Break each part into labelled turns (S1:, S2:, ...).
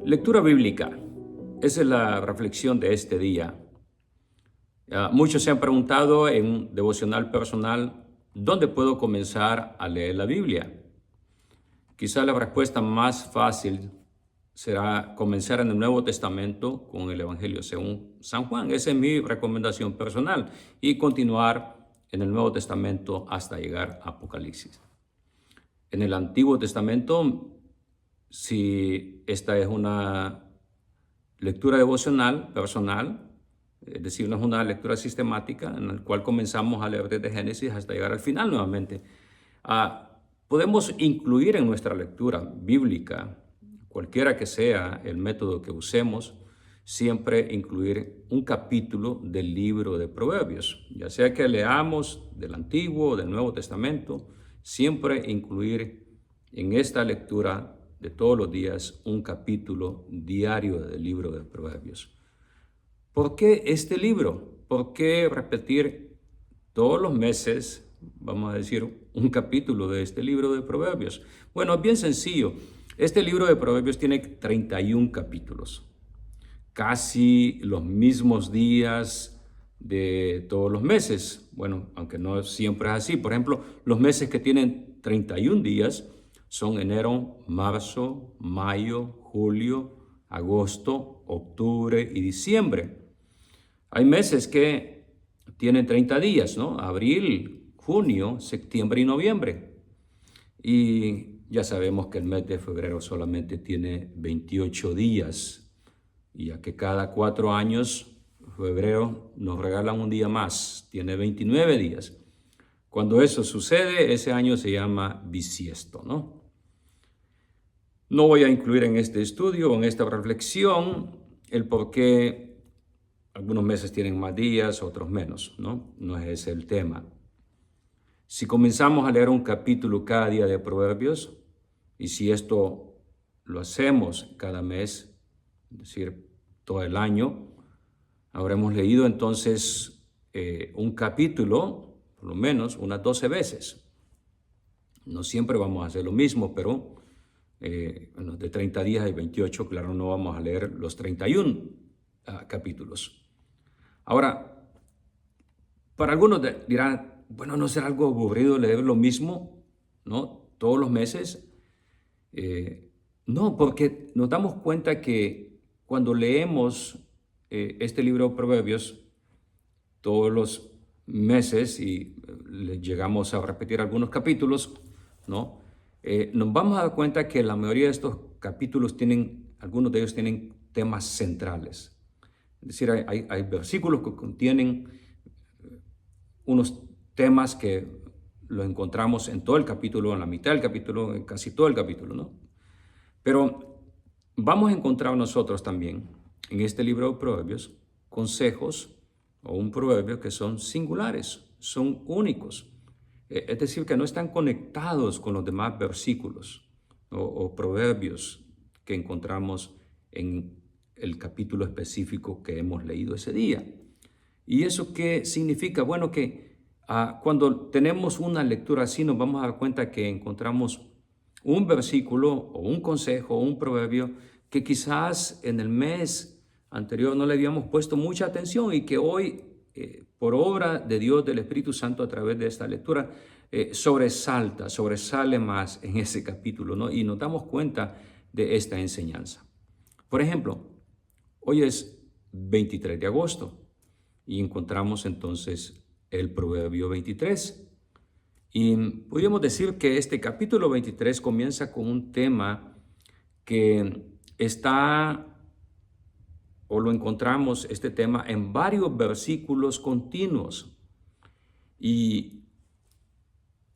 S1: Lectura bíblica. Esa es la reflexión de este día. Muchos se han preguntado en un devocional personal, ¿dónde puedo comenzar a leer la Biblia? Quizá la respuesta más fácil será comenzar en el Nuevo Testamento con el Evangelio según San Juan. Esa es mi recomendación personal y continuar en el Nuevo Testamento hasta llegar a Apocalipsis. En el Antiguo Testamento, si esta es una lectura devocional personal, es decir, no es una lectura sistemática en la cual comenzamos a leer desde Génesis hasta llegar al final nuevamente, podemos incluir en nuestra lectura bíblica, cualquiera que sea el método que usemos, siempre incluir un capítulo del libro de Proverbios, ya sea que leamos del Antiguo o del Nuevo Testamento, siempre incluir en esta lectura de todos los días un capítulo diario del libro de Proverbios. ¿Por qué este libro? ¿Por qué repetir todos los meses, vamos a decir, un capítulo de este libro de Proverbios? Bueno, es bien sencillo. Este libro de Proverbios tiene 31 capítulos, casi los mismos días de todos los meses. Bueno, aunque no siempre es así. Por ejemplo, los meses que tienen 31 días son enero, marzo, mayo, julio, agosto, octubre y diciembre. Hay meses que tienen 30 días, ¿no? Abril, junio, septiembre y noviembre. Y ya sabemos que el mes de febrero solamente tiene 28 días. Y ya que cada 4 años, febrero nos regalan un día más, tiene 29 días. Cuando eso sucede, ese año se llama bisiesto, ¿no? No voy a incluir en este estudio o en esta reflexión el por qué algunos meses tienen más días, otros menos, ¿no? No es ese el tema. Si comenzamos a leer un capítulo cada día de Proverbios, y si esto lo hacemos cada mes, es decir, todo el año, habremos leído entonces un capítulo, por lo menos unas 12 veces. No siempre vamos a hacer lo mismo, pero de 30 días y 28, claro, no vamos a leer los 31 capítulos. Ahora, para algunos dirán, bueno, ¿no será algo aburrido leer lo mismo, ¿no? Todos los meses? No, porque nos damos cuenta que cuando leemos este libro de Proverbios todos los meses y llegamos a repetir algunos capítulos, ¿no? Nos vamos a dar cuenta que la mayoría de estos capítulos algunos de ellos tienen temas centrales. Es decir, hay versículos que contienen unos temas que lo encontramos en todo el capítulo, en la mitad del capítulo, en casi todo el capítulo, ¿no? Pero vamos a encontrar nosotros también en este libro de Proverbios consejos o un proverbio que son singulares, son únicos. Es decir, que no están conectados con los demás versículos o proverbios que encontramos en el capítulo específico que hemos leído ese día. ¿Y eso qué significa? Bueno, que cuando tenemos una lectura así nos vamos a dar cuenta que encontramos un versículo o un consejo o un proverbio que quizás en el mes anterior no le habíamos puesto mucha atención y que hoy, por obra de Dios, del Espíritu Santo, a través de esta lectura, sobresale más en ese capítulo, ¿no? Y nos damos cuenta de esta enseñanza. Por ejemplo, hoy es 23 de agosto y encontramos entonces el Proverbio 23. Y podríamos decir que este capítulo 23 comienza con un tema que está, o lo encontramos, este tema, en varios versículos continuos. Y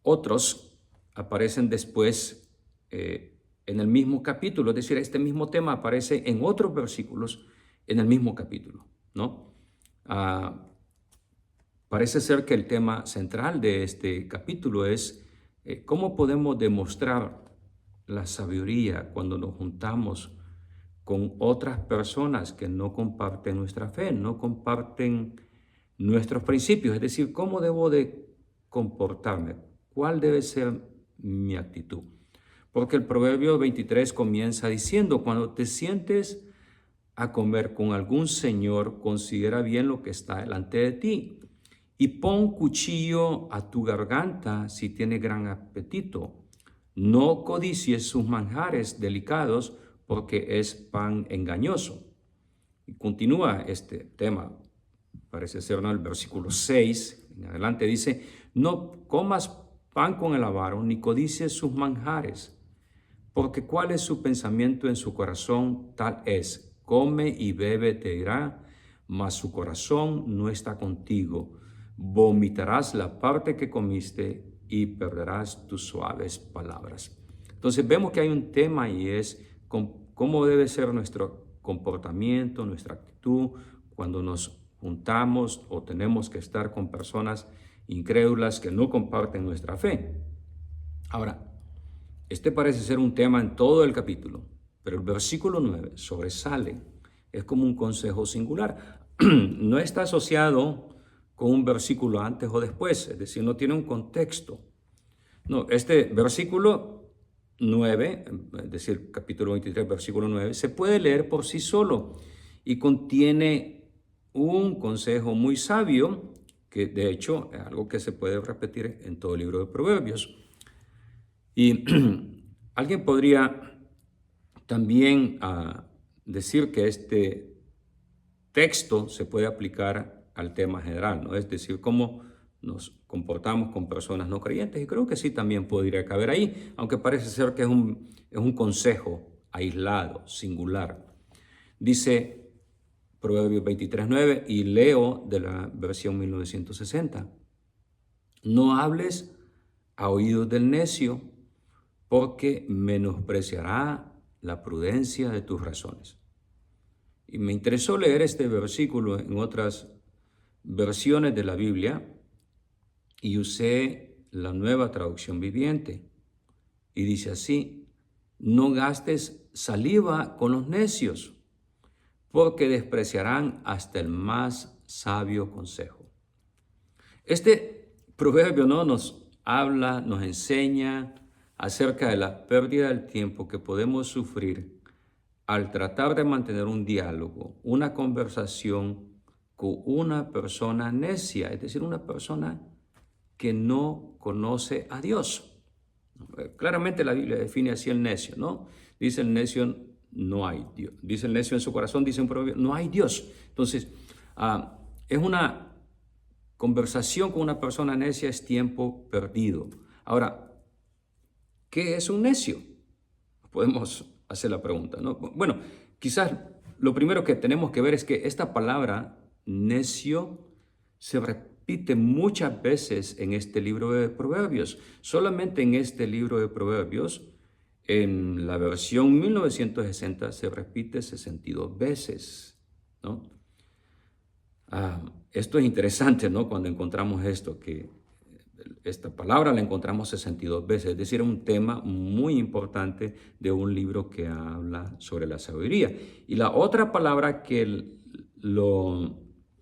S1: otros aparecen después en el mismo capítulo, es decir, este mismo tema aparece en otros versículos en el mismo capítulo, ¿no? Parece ser que el tema central de este capítulo es cómo podemos demostrar la sabiduría cuando nos juntamos con otras personas que no comparten nuestra fe, no comparten nuestros principios. Es decir, cómo debo de comportarme, cuál debe ser mi actitud. Porque el Proverbio 23 comienza diciendo, cuando te sientes a comer con algún señor, considera bien lo que está delante de ti y pon cuchillo a tu garganta si tiene gran apetito. No codicies sus manjares delicados porque es pan engañoso. Y continúa este tema, parece ser, ¿no? El versículo 6 en adelante dice, no comas pan con el avaro ni codicies sus manjares, porque cuál es su pensamiento en su corazón, tal es. Come y bebe, te dirá, mas su corazón no está contigo. Vomitarás la parte que comiste y perderás tus suaves palabras. Entonces vemos que hay un tema y es cómo debe ser nuestro comportamiento, nuestra actitud cuando nos juntamos o tenemos que estar con personas incrédulas que no comparten nuestra fe. Ahora, este parece ser un tema en todo el capítulo, pero el versículo 9 sobresale. Es como un consejo singular. No está asociado con un versículo antes o después, es decir, no tiene un contexto. No, este versículo 9, es decir, capítulo 23, versículo 9, se puede leer por sí solo y contiene un consejo muy sabio, que de hecho es algo que se puede repetir en todo el libro de Proverbios. Y alguien podría también decir que este texto se puede aplicar al tema general, ¿no? Es decir, cómo nos comportamos con personas no creyentes. Y creo que sí también podría caber ahí, aunque parece ser que es un consejo aislado, singular. Dice Proverbios 23:9, y leo de la versión 1960. No hables a oídos del necio, porque menospreciará la prudencia de tus razones. Y me interesó leer este versículo en otras versiones de la Biblia y usé la Nueva Traducción Viviente. Y dice así, no gastes saliva con los necios, porque despreciarán hasta el más sabio consejo. Este proverbio no nos habla, nos enseña acerca de la pérdida del tiempo que podemos sufrir al tratar de mantener un diálogo, una conversación con una persona necia, es decir, una persona que no conoce a Dios. Claramente la Biblia define así el necio, ¿no? Dice el necio, no hay Dios. Dice el necio en su corazón, dice un proverbio, no hay Dios. Entonces, es una conversación con una persona necia, es tiempo perdido. Ahora, ¿qué es un necio? Podemos hacer la pregunta, ¿no? Bueno, quizás lo primero que tenemos que ver es que esta palabra necio se repite muchas veces en este libro de Proverbios. Solamente en este libro de Proverbios, en la versión 1960, se repite 62 veces, ¿no? Esto es interesante, ¿no? Cuando encontramos esto, que esta palabra la encontramos 62 veces, es decir, un tema muy importante de un libro que habla sobre la sabiduría. Y la otra palabra que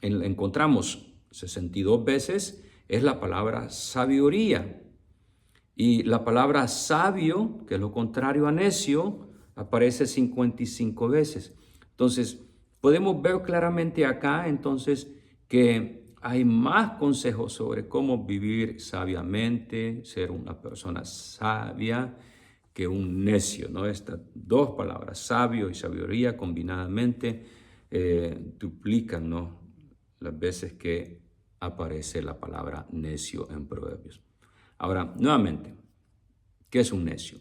S1: encontramos 62 veces es la palabra sabiduría. Y la palabra sabio, que es lo contrario a necio, aparece 55 veces. Entonces, podemos ver claramente acá, entonces, que hay más consejos sobre cómo vivir sabiamente, ser una persona sabia, que un necio, ¿no? Estas dos palabras, sabio y sabiduría, combinadamente, duplican, ¿no?, las veces que aparece la palabra necio en Proverbios. Ahora, nuevamente, ¿qué es un necio?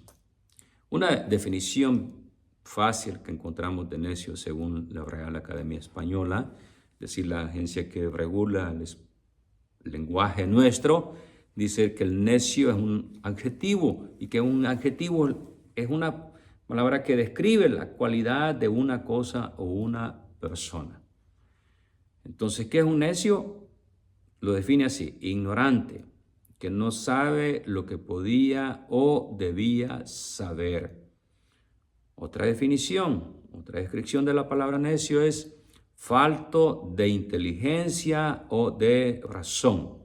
S1: Una definición fácil que encontramos de necio según la Real Academia Española, es decir, la agencia que regula el lenguaje nuestro, dice que el necio es un adjetivo y que un adjetivo es una palabra que describe la cualidad de una cosa o una persona. Entonces, ¿qué es un necio? Lo define así: ignorante, que no sabe lo que podía o debía saber. Otra definición, otra descripción de la palabra necio es falto de inteligencia o de razón.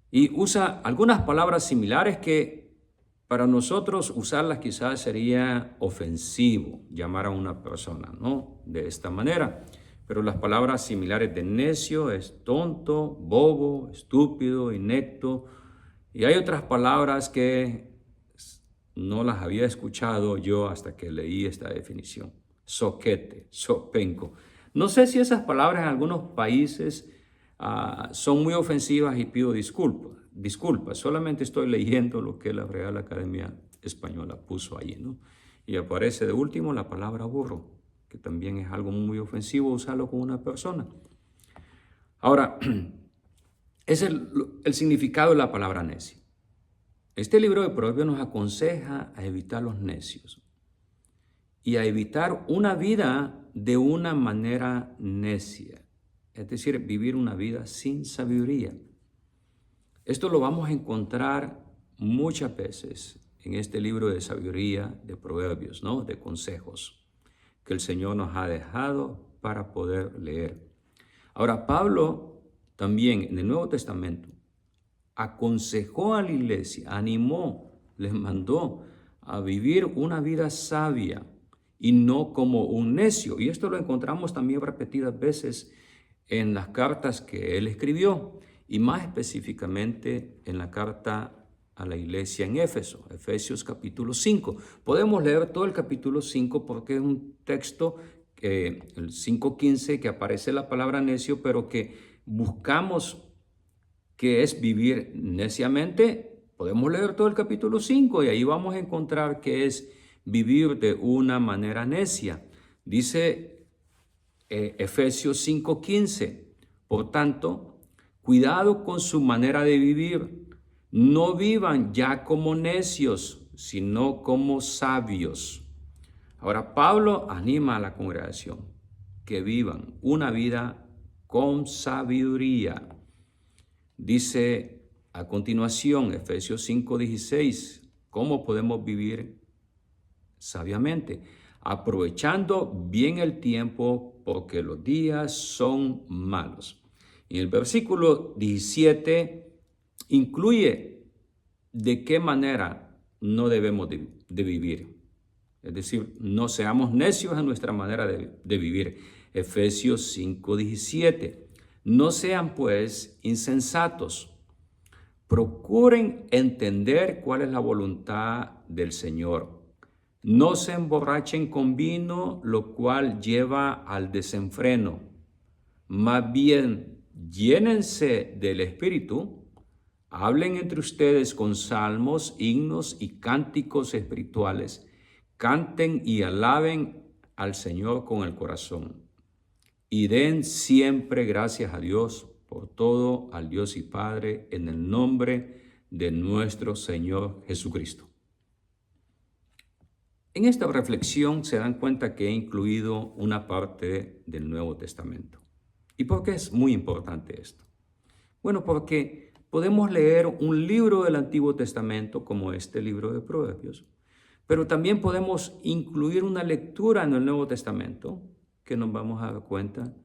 S1: Y usa algunas palabras similares que Para nosotros usarlas quizás sería ofensivo llamar a una persona, ¿no? De esta manera. Pero las palabras similares de necio es tonto, bobo, estúpido, inepto. Y hay otras palabras que no las había escuchado yo hasta que leí esta definición. Soquete, sopenco. No sé si esas palabras en algunos países son muy ofensivas y pido disculpas. Solamente estoy leyendo lo que la Real Academia Española puso allí, ¿no? Y aparece de último la palabra burro, que también es algo muy ofensivo usarlo con una persona. Ahora, es el significado de la palabra necio. Este libro de Proverbios nos aconseja a evitar los necios y a evitar una vida de una manera necia, es decir, vivir una vida sin sabiduría. Esto lo vamos a encontrar muchas veces en este libro de sabiduría de Proverbios, ¿no? De consejos que el Señor nos ha dejado para poder leer. Ahora, Pablo también en el Nuevo Testamento aconsejó a la iglesia, animó, les mandó a vivir una vida sabia y no como un necio. Y esto lo encontramos también repetidas veces en las cartas que él escribió y más específicamente en la carta a la iglesia en Éfeso, Efesios capítulo 5. Podemos leer todo el capítulo 5 porque es un texto, el 5:15, que aparece la palabra necio, pero que buscamos que es vivir neciamente. Podemos leer todo el capítulo 5 y ahí vamos a encontrar que es vivir de una manera necia. Dice Efesios 5:15, por tanto, cuidado con su manera de vivir. No vivan ya como necios, sino como sabios. Ahora, Pablo anima a la congregación que vivan una vida con sabiduría. Dice a continuación, Efesios 5:16, ¿cómo podemos vivir sabiamente? Aprovechando bien el tiempo porque los días son malos. En el versículo 17 incluye de qué manera no debemos de vivir. Es decir, no seamos necios en nuestra manera de vivir. Efesios 5:17. No sean pues insensatos. Procuren entender cuál es la voluntad del Señor. No se emborrachen con vino, lo cual lleva al desenfreno. Más bien, llénense del Espíritu. Hablen entre ustedes con salmos, himnos y cánticos espirituales. Canten y alaben al Señor con el corazón. Y den siempre gracias a Dios por todo, al Dios y Padre, en el nombre de nuestro Señor Jesucristo. En esta reflexión se dan cuenta que he incluido una parte del Nuevo Testamento. ¿Y por qué es muy importante esto? Bueno, porque podemos leer un libro del Antiguo Testamento como este libro de Proverbios, pero también podemos incluir una lectura en el Nuevo Testamento que nos vamos a dar cuenta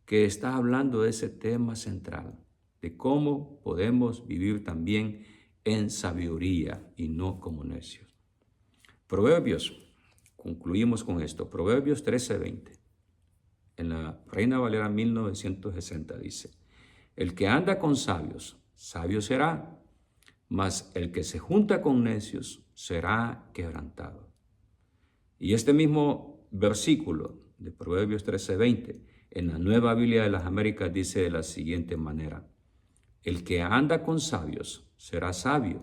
S1: que está hablando de ese tema central, de cómo podemos vivir también en sabiduría y no como necios. Proverbios, concluimos con esto, Proverbios 13:20, en la Reina Valera 1960 dice, el que anda con sabios, sabio será, mas el que se junta con necios será quebrantado. Y este mismo versículo de Proverbios 13:20, en la Nueva Biblia de las Américas dice de la siguiente manera, el que anda con sabios será sabio,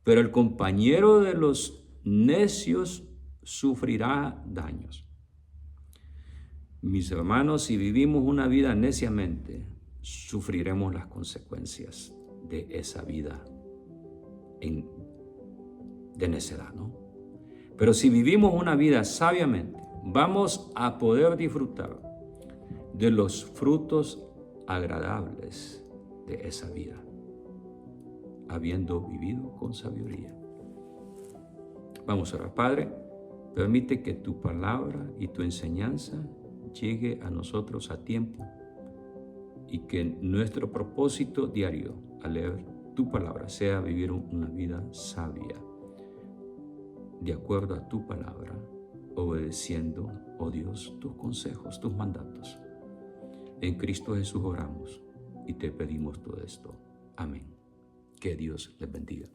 S1: pero el compañero de los necios sufrirá daños. Mis hermanos, si vivimos una vida neciamente, sufriremos las consecuencias de esa vida de necedad, ¿no? Pero si vivimos una vida sabiamente, vamos a poder disfrutar de los frutos agradables de esa vida, habiendo vivido con sabiduría. Vamos a orar. Padre, permite que tu palabra y tu enseñanza llegue a nosotros a tiempo y que nuestro propósito diario al leer tu palabra sea vivir una vida sabia. de acuerdo a tu palabra, obedeciendo, oh Dios, tus consejos, tus mandatos. En Cristo Jesús oramos y te pedimos todo esto. Amén. Que Dios les bendiga.